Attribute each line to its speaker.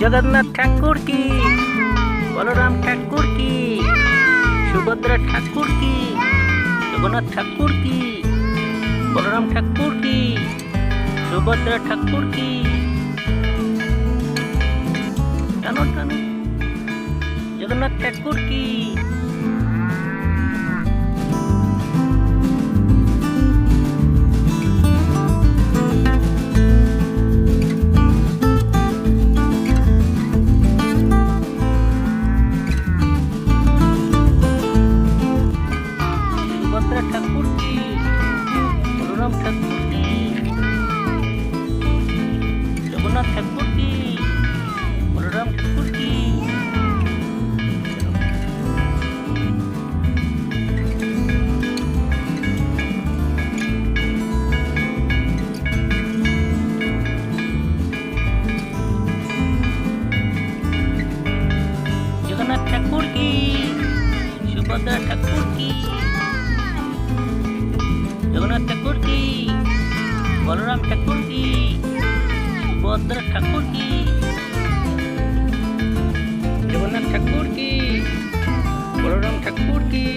Speaker 1: जगन्नाथ ठाकुर की, बलराम ठाकुर की, सुभद्रा ठाकुर की, जगन्नाथ ठाकुर की, बलराम ठाकुर की, सुभद्रा ठाकुर की। टानो टानो, जगन्नाथ ठाकुर की। ठाकुर की, बलराम ठाकुर की, जगन्नाथ ठाकुर की, बलराम ठाकुर की। जगन्नाथ ठाकुर की, सुभद्रा ठाकुर की, जगन्नाथ ठाकुर की, बलराम ठाकुर की, सुभद्रा ठाकुर की, जगन्नाथ ठाकुर की, बलराम ठाकुर की।